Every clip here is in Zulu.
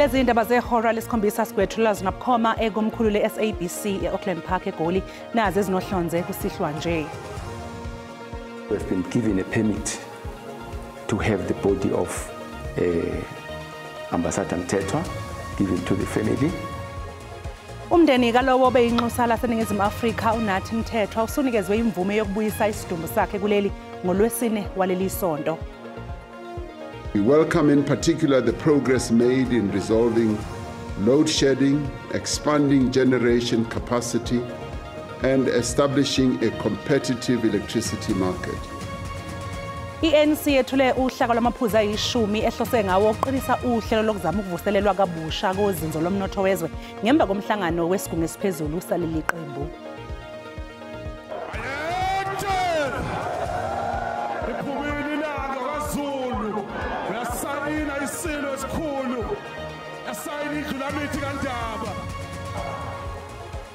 Lezi indaba zehora lesikhombisa sigwethula zinabukhoma ekomkhulu le-SABC e-Auckland Park eGoli nazi ezinohlonze kusihlwa nje. We've been given a permit to have the body of Ambassador Mthethwa given to the family. Umndeni kalowo beyinxusa laseNingizimu Afrika uNathi Mthethwa usunikezwe imvume yokubuyisa isidumbu sakhe kuleli ngoLwesine waleli sonto. We welcome in particular the progress made in resolving load shedding, expanding generation capacity, and establishing a competitive electricity market. I-ANC yethule uhlaka lwamaphuzu ayishumi ehlose ngawo uqinisa uhlelo lokuzama ukuvuselelwa kabusha kozinzo lomnotho wezwe ngemva komhlangano wesigungu esiphezulu saleli qembu.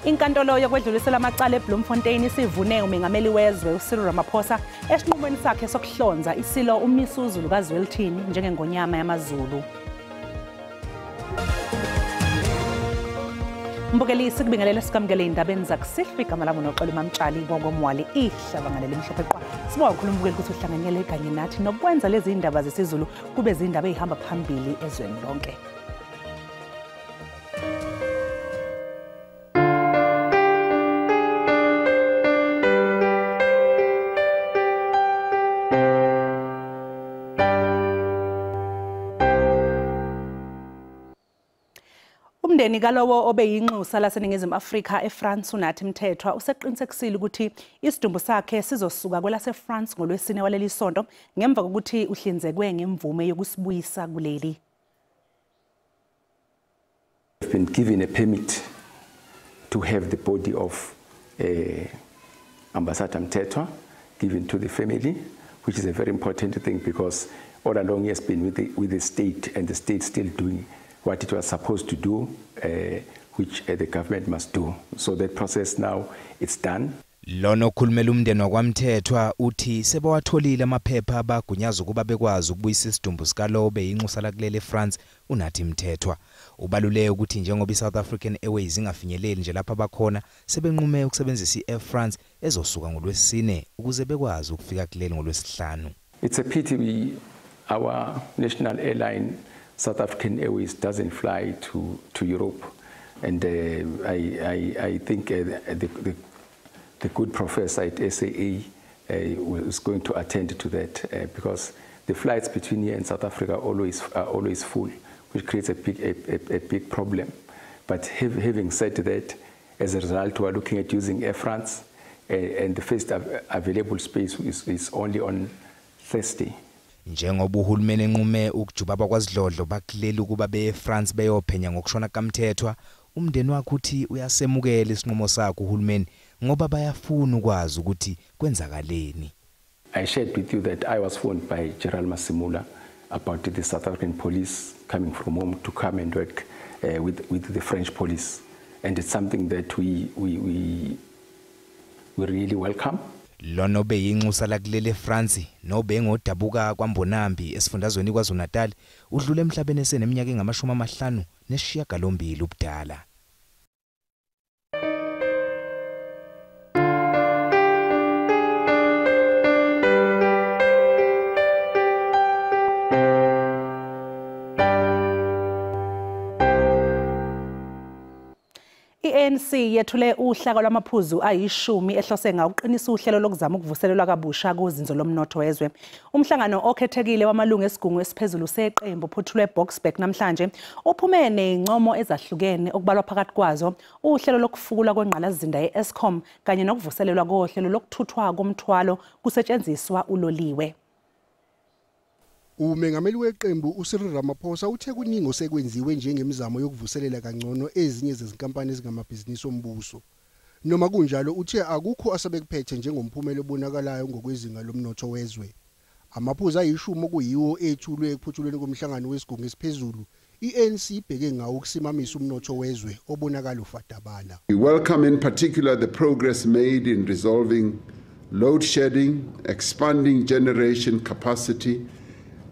Inkantolo yokwedlulisela amacala eBloemfontein isivune umengameli wezwe uCyril Ramaphosa esinqumweni sakhe sokuhlonza isilo uMisuzulu kaZwelithini njengengonyama yamaZulu. Mbukelisi kubingelela sikamukele indabeni zakusihlwa igama lami noxolo Mamtshali ngokomwali ihlaba ngaleli mhlophe qwa. Sibonga ukukhuluma mbukeli ukuthi uhlanganyele kanye nathi nokwenza lezi indaba zesiZulu kube izindaba ezihamba phambili ezweni lonke. Umndeni kalowo obeyinxusa laseNingizimu Afrika eFrance uNathi Mthethwa useqinisekisile ukuthi isidumbu sakhe sizosuka kwelaseFrance ngoLwesine waleli sonto ngemva kokuthi uhlinzekwe ngemvume yokusibuyisa kuleli. We've been given a permit to have the body of Ambassador Mthethwa given to the family, which is a very important thing because all along he has been with the state and the state still doing what it was supposed to do, which the government must do. So that process now, it's done. Lono khulumela umndeni wakwaMthethwa uthi sebawatholile amaphepha abagunyaza ukuba bekwazi ukubuyisa isidumbu sikalowo beyinxusa la kulele eFrance uNathi Mthethwa. Ubaluleke ukuthi njengoba iSouth African Airways ingafinyeleli nje lapha bakhona sebenqume ukusebenzisa iAir France ezosuka ngoLwesine ukuze bekwazi ukufika kuleli ngoLwesihlanu. It's a pity our national airline South African Airways doesn't fly to Europe, and I think the good professor at SAA is going to attend to that because the flights between here and South Africa are always full, which creates a big problem. But having said that, as a result, we are looking at using Air France, and the first available space is only on Thursday. Njengoba uhulumeni enqume ukujuba bakwaZidlodlo bakuleli ukuba beFrance beyophenya ngokushona kaMthethwa, umndeni wakhe uthi uyasemukela isinqumo sakhe uhulumeni ngoba bayafuna ukwazi ukuthi kwenzakaleni. I shared with you that I was phoned by General Masimula about the South African police coming from home to come and work with the French police, and it's something that we really welcome. Lono beyinxusa la kulele eFrance no bengodabuka kwaMbonambi esifundazweni kwaZulu-Natal udlule emhlabeni eseneminyaka engama-58 ubudala. I-ANC yethule uhlaka lwamaphuzu ayishumi ehlose ngawuqinisa uhlelo lokuzama ukuvuselelwa kabusha kozinzo lomnotho wezwe. Umhlangano okhethekile wamalungu esigungu esiphezulu seqembu phuthulwe eBoksburg namhlanje ophume nezincomo ezahlukene okubalwa phakathi kwazo uhlelo lokufukula kwengqalazinda ye-Eskom kanye nokuvuselelwa kohlelo lokuthuthwa komthwalo kusetshenziswa uloliwe. Umengameli weqembu uCyril Ramaphosa uthe kuningi osekwenziwe njengemizamo yokuvuselela kangcono ezinye zezinkampani ezingamabhizinisi ombuso. Noma kunjalo uthe akukho asebekuphethe njengomphumela obonakalayo ngokwezinga lomnotho wezwe. Amaphuzu ayishumi okuyiwo ethulwe ekuphuthulweni komhlangano wesigungu esiphezulu, i-ANC ibheke ngawo ukusimamisa umnotho wezwe obonakala ufadabala. We welcome in particular the progress made in resolving load shedding, expanding generation capacity,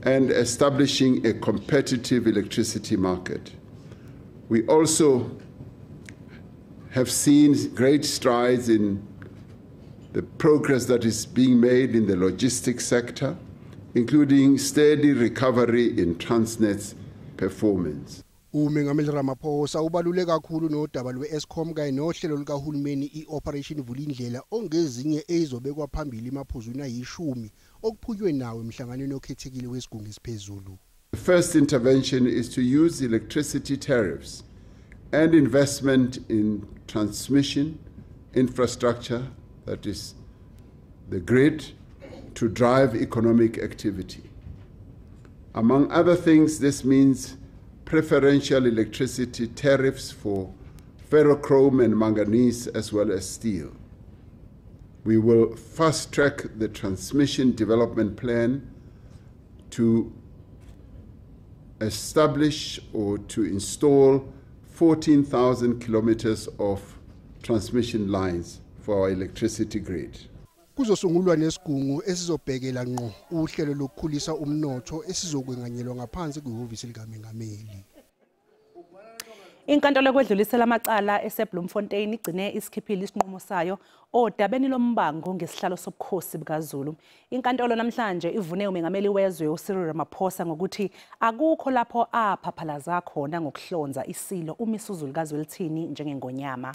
and establishing a competitive electricity market. We also have seen great strides in the progress that is being made in the logistics sector, including steady recovery in Transnet's performance. uMengameli Ramaphosa ubaluleke kakhulu nodaba lwe-Eskom kanye nohlelo likahulumeni i-Operation Vulindlela ongezinye ezobekwa phambili emaphuzwini ayishumi okuphunywe nawo emhlanganweni okhethekile wesigungu esiphezulu. The first intervention is to use electricity tariffs and investment in transmission infrastructure, that is the grid, to drive economic activity. Among other things, this means preferential electricity tariffs for ferrochrome and manganese as well as steel. We will fast-track the transmission development plan to establish or to install 14,000 kilometers of transmission lines for our electricity grid. Kuzosungulwa nesigungu esizobhekela ngqo uhlelo lokukhulisa umnotho esizokwenganyelwa ngaphansi kwehhovisi likaMengameli. Inkantolo yokwedlulisela amacala eseBloemfontein igcine isikhiphile isinqumo sayo odabeni lombango ngesihlalo sobukhosi bikaZulu. Inkantolo namhlanje ivune uMengameli wezwe uCyril Ramaphosa ngokuthi akukho lapho aphaphalaza khona ngokuhlonza isilo uMisuzulu kaZwelithini njengengonyama.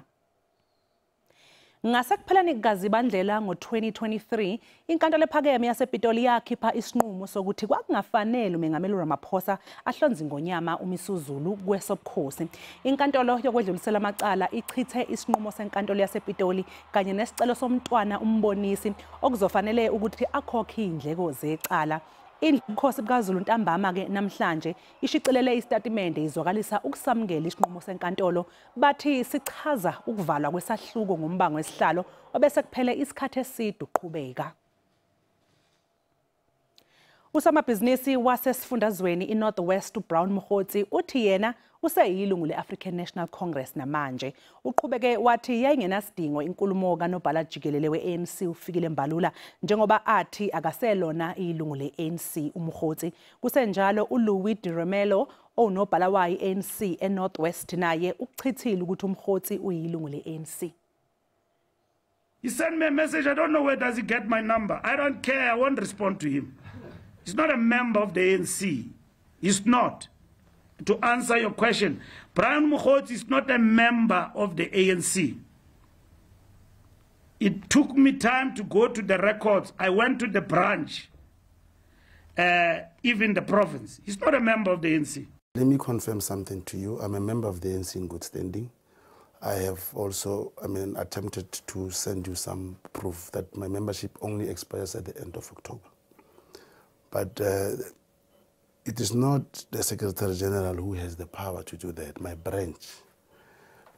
Ngasekupheleni kukaZibandlela ngo-2023, inkantolo ephakeme yasePitoli yakhipha isinqumo sokuthi kwakungafanele uMengameli Ramaphosa ahlonze ingonyama uMisuzulu kwesobukhosi. Inkantolo yokwedlulisela amacala ichithe isinqumo senkantolo yasePitoli kanye nesicelo somntwana umbonisi okuzofanele ukuthi akhokhe indleko zecala. Inkosi kaZulu ntambama ke namhlanje ishicilele istatimende izwakalisa ukusamukela isinqumo senkantolo bathi sichaza ukuvalwa kwesahluko ngombango wesihlalo obese kuphele isikhathi eside uqhubeka. Usamabhizinisi wasesifundazweni iNorth West uBrown Mokgotsi uthi yena useyilungu leAfrican National Congress namanje. Uqhubeke wathi yayingenasidingo inkulumo kaNobhala Jikelele weANC ufikile Mbalula njengoba athi akaselona ilungu leANC uMokgotsi. Kusenjalo uLouis Diremelo onobhala wayo iANC eNorth West naye ukuchithile ukuthi uMokgotsi uyilungu leANC. He sent me a message. I don't know where does he get my number. I don't care. I won't respond to him. He's not a member of the ANC. He's not. To answer your question, Brian Mokgotsi is not a member of the ANC. It took me time to go to the records. I went to the branch, even the province. He's not a member of the ANC. Let me confirm something to you. I'm a member of the ANC in good standing. I have also, attempted to send you some proof that my membership only expires at the end of October. But it is not the Secretary General who has the power to do that. My branch,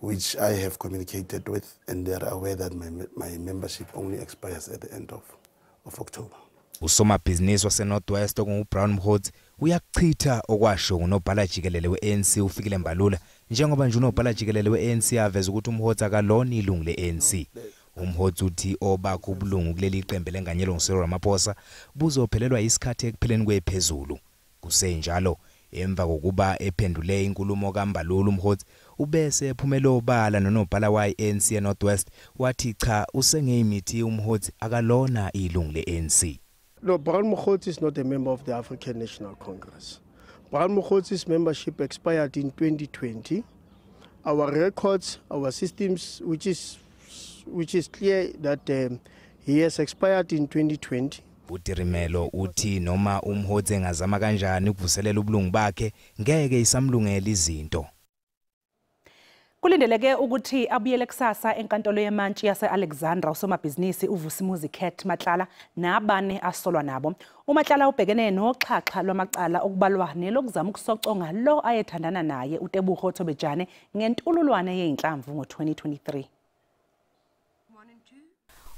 which I have communicated with, and they are aware that my membership only expires at the end of October. Usomabhizinisi waseNorth West onguBrown Mokgotsi uyachitha okwasho nguNobhala Jikelele weANC ufikile Mbalula njengoba nje uNobhala Jikelele weANC aveza ukuthi uMokgotsi akalona ilungu leANC. uMokgotsi uthi obakho ubulungu kuleli iqembu lenganyelo nguCyril Ramaphosa buzophelelwa isikhathi ekupheleni kwephezulu. Kusenjalo emva kokuba ephendule inkulumo kaMbalula uMokgotsi ubese ephumela obala nonobhala wayeANC eNorth West wathi cha usengeyimithi uMokgotsi akalona ilungu leANC. No, Brown Mokgotsi is not a member of the African National Congress. Brown Mokgotsi's membership expired in 2020. Our records, our systems, which is clear that he has expired in 2020. uDirimelo uthi noma uMokgotsi engazama kanjani ukuvuselela ubulungu bakhe ngeke isamlungela izinto. Kulindeleke ukuthi abuyele kusasa enkantolo yemantshi yase-Alexandra usomabhizinisi uVusimuzi Cat Matlala nabane asolwa nabo. uMatlala ubhekene noxhaxha lwamacala okubalwa nelokuzama ukusoconga lo ayethandana naye uTebogo Thobejane ngentululwane yeinhlamvu ngo-2023.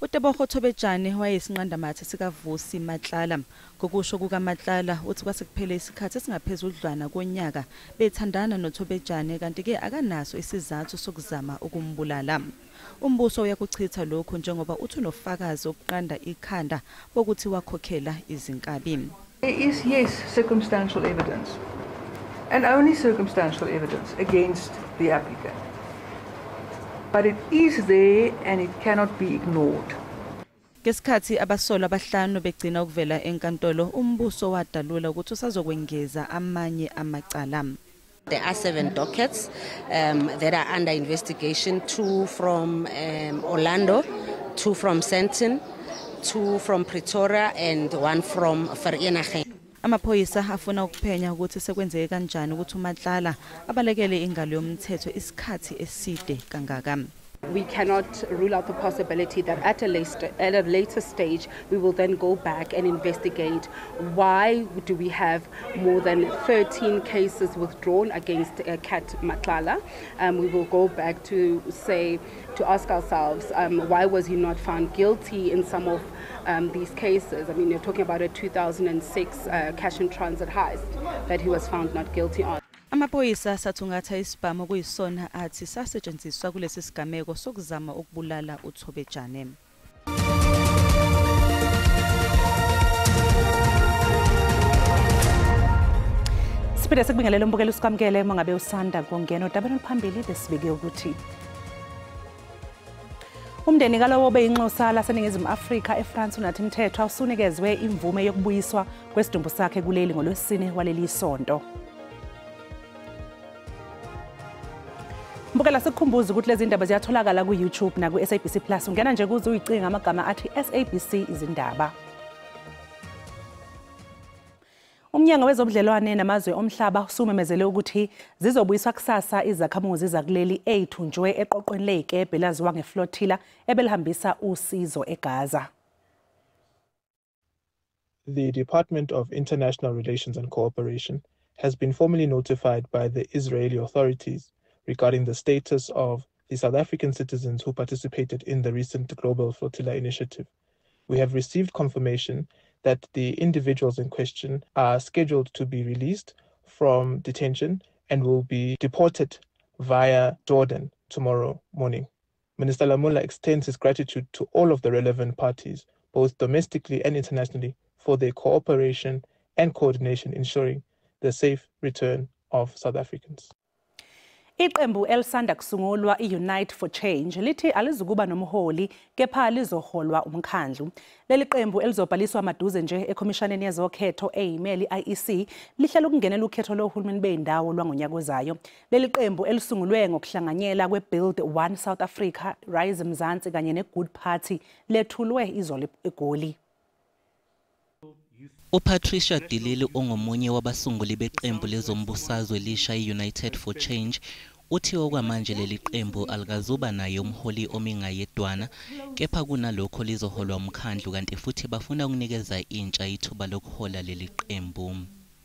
uTebogo Thobejane wayesinqandamathe sikaVusi Matlala. Ngokusho kukaMatlala uthi kwasekuphele isikhathi esingaphezulu udlwana konyaka bethandana noThobejane kanti ke akanaso isizathu sokuzama ukumbulala. Umbuso uyakuchitha lokho njengoba uthi nofakazi obuqanda ikhanda bokuthi wakhokhela izinkabi. There is, yes, circumstantial evidence, and only circumstantial evidence against the applicant. But it is there and it cannot be ignored. Ngesikhathi abasolwa abahlanu begcina ukuvela enkantolo umbuso wadalula ukuthi usazokwengeza amanye amacala. There are 7 dockets that are under investigation, 2 from Orlando, 2 from Sandton, 2 from Pretoria and 1 from Vereeniging. Amaphoyisa afuna ukuphenya ukuthi sekwenzeke kanjani ukuthi uMatlala abalekele ingalo yomthetho isikhathi eside kangaka. We cannot rule out the possibility that at a later stage we will then go back and investigate why do we have more than 13 cases withdrawn against Kat Matlala. We will go back to ask ourselves why was he not found guilty in some of these cases. I mean, you're talking about a 2006 cash and transit heist that he was found not guilty on. Amaphoyisa sathungatha isibhamu kuyisona athi sasetshenziswa kulesi sigameko sokuzama ukubulala uThobejane. Siphinde sikubingelele umbukelo usikamkele mangabe usanda kungena odabeni oluphambili besibike ukuthi umndeni kalowo beyinxusa laseNingizimu Afrika eFrance unathi Mthethwa usunikezwe imvume yokubuyiswa kwesidumbu sakhe kuleli ngolwesine waleli sonto. Mbukela sikukhumbuza ukuthi lezi ndaba ziyatholakala ku YouTube na ku SABC Plus. Ungena nje kuze uyicinga amagama athi SABC izindaba. Umnyango wezobudlelwane namazwe omhlaba usumemezele ukuthi zizobuyiswa kusasa izakhamuzi zakuleli eyithunjwe eqoqweni lezikebhe laziwa ngeflotilla ebelihambisa usizo eGaza. The Department of International Relations and Cooperation has been formally notified by the Israeli authorities regarding the status of the South African citizens who participated in the recent Global Flotilla Initiative. We have received confirmation that the individuals in question are scheduled to be released from detention and will be deported via Jordan tomorrow morning. Minister Lamola extends his gratitude to all of the relevant parties, both domestically and internationally, for their cooperation and coordination ensuring the safe return of South Africans. Iqembu elisanda kusungulwa iUnite for Change lithi alizukuba nomholi kepha lizoholwa umkhandlu. Leli qembu elizobhaliswa maduze nje eKhomishaneni yezokhetho eyimeli IEC lihlela ukungenela ukhetho lohulumeni beyindawo lwangonyaka ozayo. Leli qembu elisungulwe ngokuhlanganyela kweBuild One South Africa, Rise Mzansi kanye neGood Party lethulwe izolo eGoli. uPatricia de Lille ongomunye wabasunguli beqembu lezombusazwe lisha iUnited for Change uthi okwamanje leli qembu alikazuba naye umholi omingayedwana kepha kunalokho lizoholwa umkhandlu kanti futhi bafuna ukunikeza intsha ithuba lokuhola leli qembu.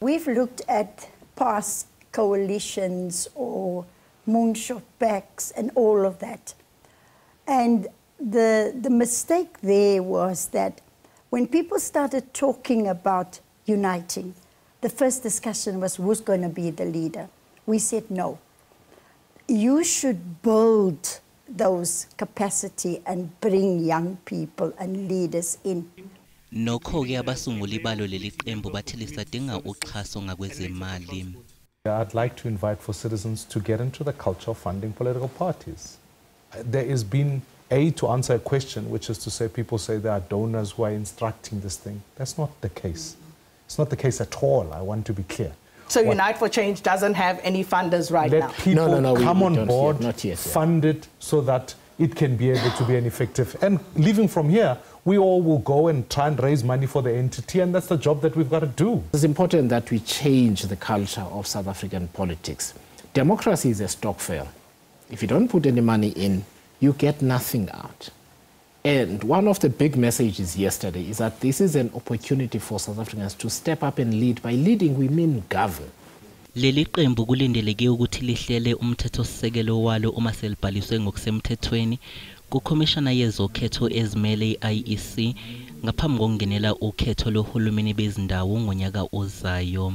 We've looked at past coalitions or moonshot pacts and all of that. And the mistake there was that when people started talking about uniting, the first discussion was who's going to be the leader. We said no. You should build those capacity and bring young people and leaders in. Nokho-ke abasunguli balo leli qembu bathi lisadinga uxhaso ngakwezemali. I'd like to invite for citizens to get into the culture of funding political parties. There has been to answer a question, which is to say people say there are donors who are instructing this thing. That's not the case. It's not the case at all. I want to be clear. So Unite for Change doesn't have any funders right now? Let people come on board, fund it so that it can be able to be an effective. And leaving from here, we all will go and try and raise money for the entity, and that's the job that we've got to do. It's important that we change the culture of South African politics. Democracy is a stock fair. If you don't put any money in, you get nothing out. And one of the big messages yesterday is that this is an opportunity for South Africans to step up and lead. By leading, we mean govern. Leli qembu kulindeleke ukuthi lihlele umthethosisekelo walo uma selibhaliswe ngokusemthethweni kukhomishana yezokhetho ezimele iIEC ngaphambi kokungenela ukhetho lohulumeni bezindawo ngonyaka ozayo.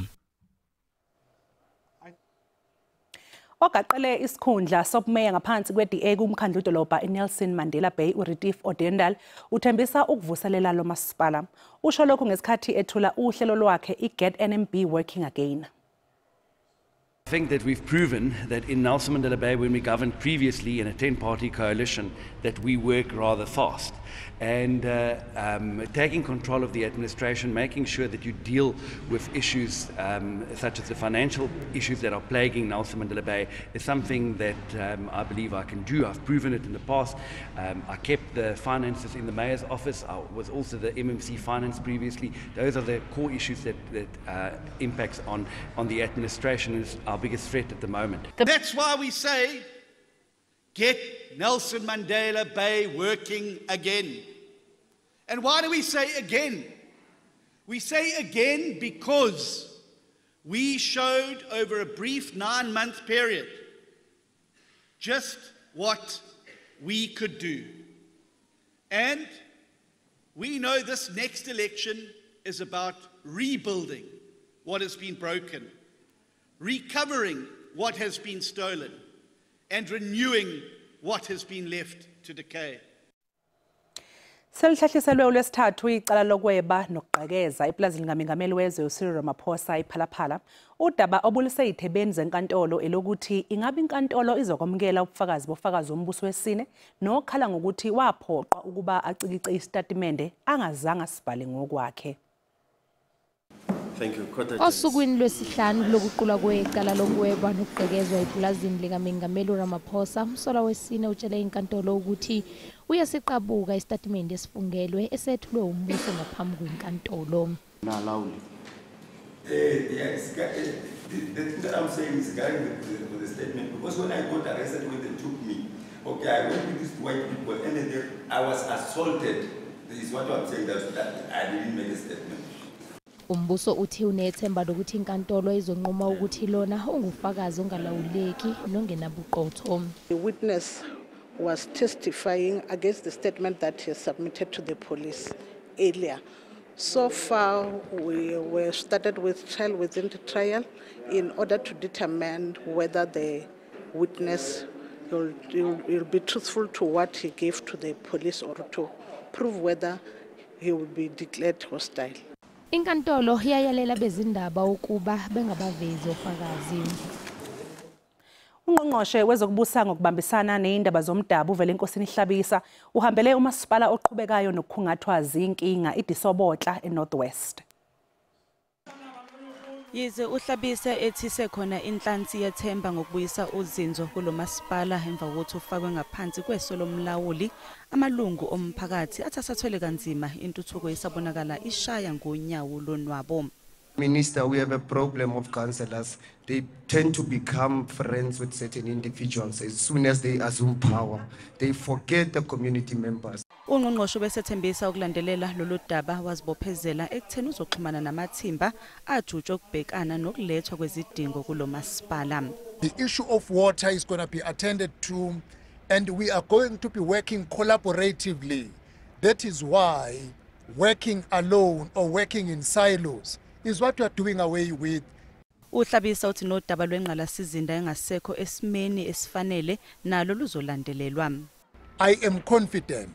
Ogaqele isikhundla sobumeya ngaphansi kweDA kumkhandlu dolobha eNelson Mandela Bay uRetief Odendal uthembisa ukuvuselela lo masipala. Usho lokhu ngesikhathi ethula uhlelo lwakhe iGet NMB Working Again. I think that we've proven that in Nelson Mandela Bay, when we governed previously in a 10-party coalition, that we work rather fast. And taking control of the administration, making sure that you deal with issues such as the financial issues that are plaguing Nelson Mandela Bay is something that I believe I can do. I've proven it in the past. I kept the finances in the Mayor's office. I was also the MMC finance previously. Those are the core issues that impacts on the administration is our biggest threat at the moment. That's why we say, get Nelson Mandela Bay working again. And why do we say again? We say again because we showed over a brief 9-month period just what we could do. And we know this next election is about rebuilding what has been broken, recovering what has been stolen, and renewing what has been left to decay. Selihlahliselwe uLwesithathu icala lokweba nokugqekeza iplazi likaMengameli wezwe uCyril Ramaphosa iPhalaphala. Udaba obulise ithebeni zenkantolo elokuthi ingabe inkantolo izokwamukela ubufakazi bofakazi wombuso wesine nokhala ngokuthi waphoqa ukuba acikice istatimende angazange sibhale ngokwakhe. Thank you. Osukwini lwesihlanu lokuqula kwecala lokweba nokugqekezwa iplazini likaMengameli Ramaphosa, umsola wesine utshele inkantolo ukuthi uyasiqabuka istatimende esifungelwe esethulwe umbuso ngaphambi kwenkantolo. Yes, the thing that I'm saying is regarding the statement, because when I got arrested, when they took me, okay, I went with these white people and then I was assaulted. This is what I'm saying, that I didn't make a statement. Umbuso uthi unethemba lokuthi inkantolo izonquma ukuthi lona ungufakazi ongalawuleki nongenabuqotho. The witness was testifying against the statement that he submitted to the police earlier. So far, we were started with trial within the trial in order to determine whether the witness will be truthful to what he gave to the police or to prove whether he will be declared hostile. Inkantolo yayalela bezindaba ukuba bengabavezi ofakazi. Ungqongqoshe wezokubusa ngokubambisana nezindaba zomdabu uvele inkosini Hlabisa uhambele umasipala oqhubekayo nokukhungathwa zinkinga iDisobotla eNorthwest. Yize uHlabisa ethi sekhona inhlansi yethemba ngokubuyisa uzinzo kulomasipala emva kokuthi ufakwe ngaphansi kweso lomlawuli, amalungu omphakathi athasathwele kanzima intuthuko isabonakala ishaya ngonyawo lonwabo. Minister, we have a problem of councillors. They tend to become friends with certain individuals as soon as they assume power. They forget the community members. Ungqongqoshe besethembisa ukulandelela lolu daba wazibophezela ekutheni uzoxhumana namathimba ajutshwe ukubhekana nokulethwa kwezidingo kulomasipala. The issue of water is going to be attended to, and we are going to be working collaboratively. That is why working alone or working in silos is what we are doing away with. Uhlabisa uthi nodaba lwenqalasizinda engasekho esimeni esifanele nalo luzolandelelwa. I am confident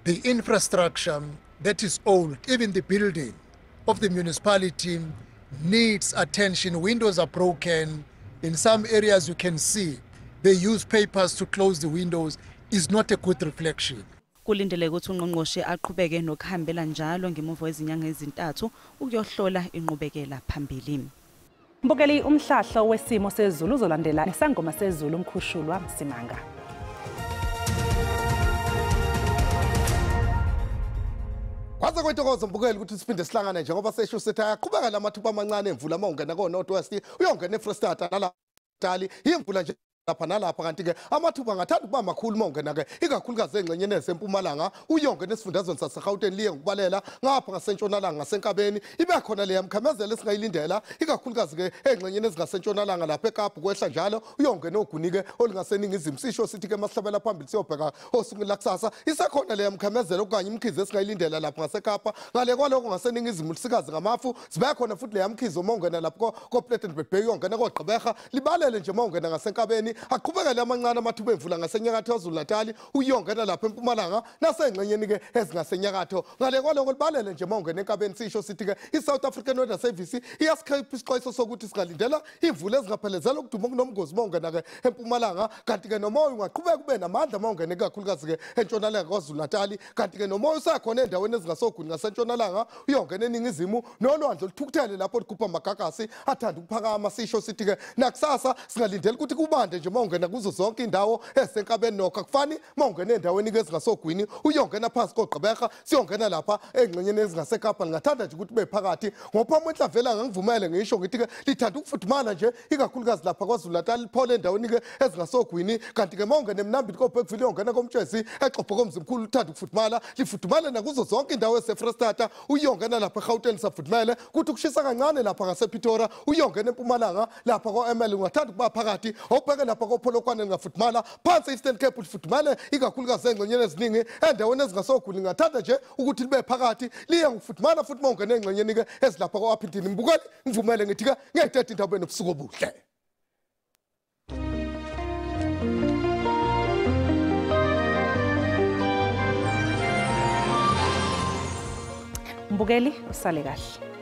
the infrastructure that is old, even the building of the municipality, needs attention. Windows are broken. In some areas you can see they use papers to close the windows. Is not a good reflection. Kulindele ukuthi ungqongqoshe aqhubeke nokuhambela njalo ngemuva wezinyanga ezintathu ukuyohlola inqubekela phambili. Mbukeli umhlahlo wesimo sezulu uzolandela nesangoma sezulu umkhushulwa Msimanga. Kwaze kwethokozo mbukeli ukuthi siphinde sihlangane njengoba sesho sithi ayaqhubeka lamathuba amancane emvula mawungena koNorthwest uyongena eFreystata nalapha imvula nje lapha nalapha kanti ke amathuba angathanda ukuba makhulu mawungena ke ikakhulukazi engxenyeni esempumalanga uyongena esifundazweni saseGauteng liye ngokubalela ngapha ngasentshonalanga ngasenkabeni ibe khona le yamkhamezela esingayilindela ikakhulukazi ke engxenyeni ezingasentshonalanga lapha eKapa kwehla njalo uyongena ogunike olingaseningizimu sisho sithi ke masihlabela phambili siyobheka osukwini lakusasa isekhona le yamkhamezela okanye imkhizi esingayilindela lapha ngaseKapa ngale kwaloko ngaseningizimu lisikazi ngamafu zibe khona futhi le yamkhizi mawungena lapha koPlettenberg Bay uyongena koGqeberha libalele nje mawungena ngasenkabeni ukuthi aqhubekele amancane amathuba emvula ngasenyakatho yaZulu-Natal uyongena lapha eMpumalanga nasengxenyeni ke ezingasenyakatho ngale kwaloko libalele nje mawungena enkabeni sisho sithi ke iSouth African Weather Service iyasikhipha isixwayiso sokuthi singalindela imvula ezingaphelezela ukuduma kunomngozi mawungena ke eMpumalanga kanti ke nomoya ungaqhubeka kube namandla mawungena kakhulukazi ke entshonalanga kwaZulu-Natal kanti ke nomoya usakhona endaweni ezingasoguni ngasentshonalanga uyongena eningizimu nolwandle luthukuthele lapho likhupha amagagasi athanda ukuphakama sisho sithi ke nakusasa singalindela ukuthi kubande nje mawungena kuzo zonke indawo esenkabeni nokho akufani mawungena endaweni ke ezingasogwini uyongena phansi koGqeberha siyongena lapha engxenyeni ezingaseKapa ngingathanda nje ukuthi bephakathi ngoba umuntu vela ngangivumele ngisho ngithi ke lithanda ukufudumala nje ikakhulukazi lapha kwaZulu-Natal liphole endaweni ke ezingasogwini kanti ke mawungena eMnambili koBergville uyongena komtshezi exopho komzimkhulu lithanda ukufudumala lifudumale nakuzo zonke indawo eseFreyistata uyongena lapha eGauteng safudumele kuthi ukushisa kancane lapha ngasePitora uyongena eMpumalanga lapha kwaML ungathanda ukuba phakathi awubheke lapha koPolokwane ngafudumala phansi eEastern Cape lifudumale ikakhulukazi engxenyeni eziningi endaweni ezingasoguni ngathanda nje ukuthi libe phakathi liye ngifudumala futhi mawungena engxenyeni ke ezilapha kwaPhindini mbukeli ngivumele ngithi ke ngiyayithetha indaba enobusuku obuhle Mbukeli usale kahle.